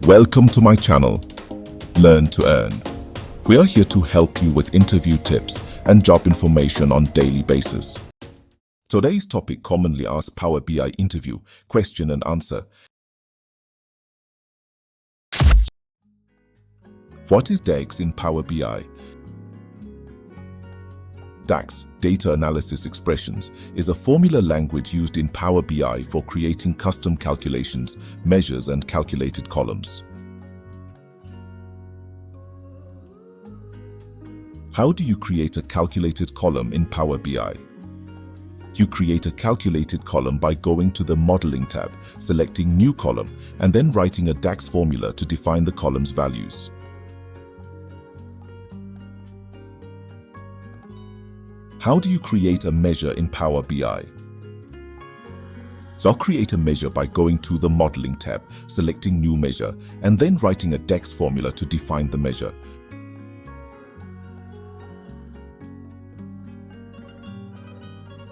Welcome to my channel, Learn to Earn. We are here to help you with interview tips and job information on a daily basis. Today's topic, commonly asked Power BI interview, question and answer. What is DAX in Power BI? DAX, Data Analysis Expressions, is a formula language used in Power BI for creating custom calculations, measures, and calculated columns. How do you create a calculated column in Power BI? You create a calculated column by going to the Modeling tab, selecting New Column, and then writing a DAX formula to define the column's values. How do you create a measure in Power BI? So create a measure by going to the Modeling tab, selecting New Measure, and then writing a DAX formula to define the measure.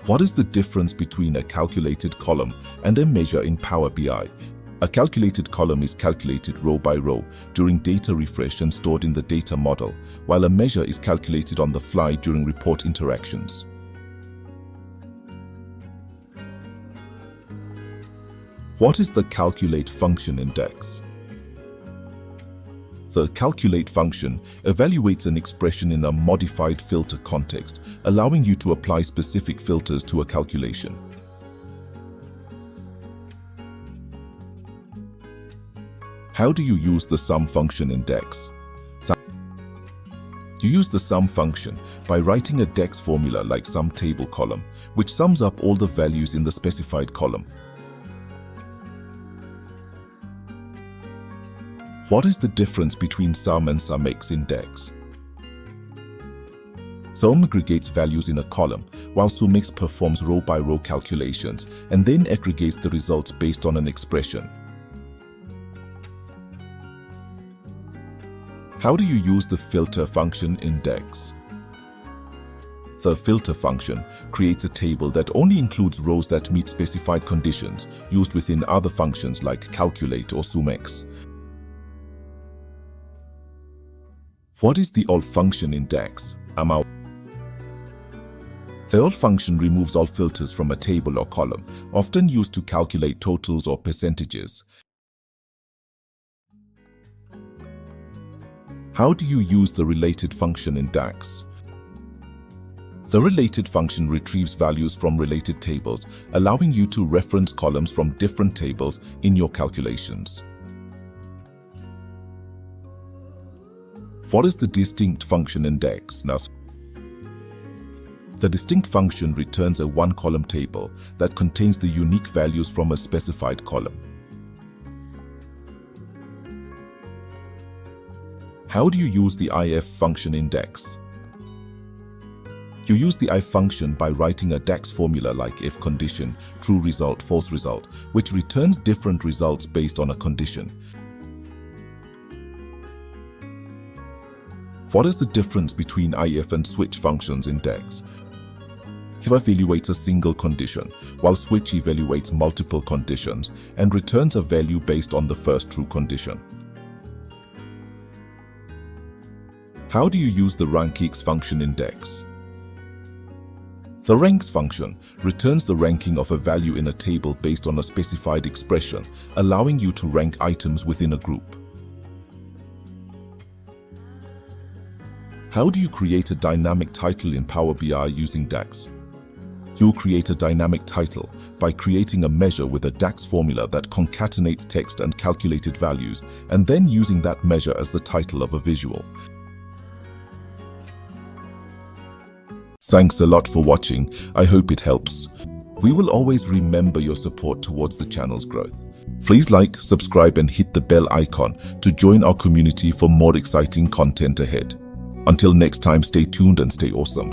What is the difference between a calculated column and a measure in Power BI? A calculated column is calculated row by row during data refresh and stored in the data model, while a measure is calculated on the fly during report interactions. What is the calculate function in DAX? The calculate function evaluates an expression in a modified filter context, allowing you to apply specific filters to a calculation. How do you use the sum function in DAX? You use the sum function by writing a DAX formula like sum table column, which sums up all the values in the specified column. What is the difference between sum and SUMX in DAX? Sum aggregates values in a column, while SUMX performs row-by-row calculations and then aggregates the results based on an expression. How do you use the filter function in DAX? The filter function creates a table that only includes rows that meet specified conditions used within other functions like calculate or SUMX. What is the ALT function in DAX? The ALT function removes all filters from a table or column, often used to calculate totals or percentages. How do you use the related function in DAX? The related function retrieves values from related tables, allowing you to reference columns from different tables in your calculations. What is the distinct function in DAX? The distinct function returns a one-column table that contains the unique values from a specified column. How do you use the if function in DAX? You use the if function by writing a DAX formula like if condition, true result, false result, which returns different results based on a condition. What is the difference between if and switch functions in DAX? If evaluates a single condition, while switch evaluates multiple conditions and returns a value based on the first true condition. How do you use the rankx function in DAX? The ranks function returns the ranking of a value in a table based on a specified expression, allowing you to rank items within a group. How do you create a dynamic title in Power BI using DAX? You'll create a dynamic title by creating a measure with a DAX formula that concatenates text and calculated values, and then using that measure as the title of a visual. Thanks a lot for watching. I hope it helps. We will always remember your support towards the channel's growth. Please like, subscribe, and hit the bell icon to join our community for more exciting content ahead. Until next time, stay tuned and stay awesome.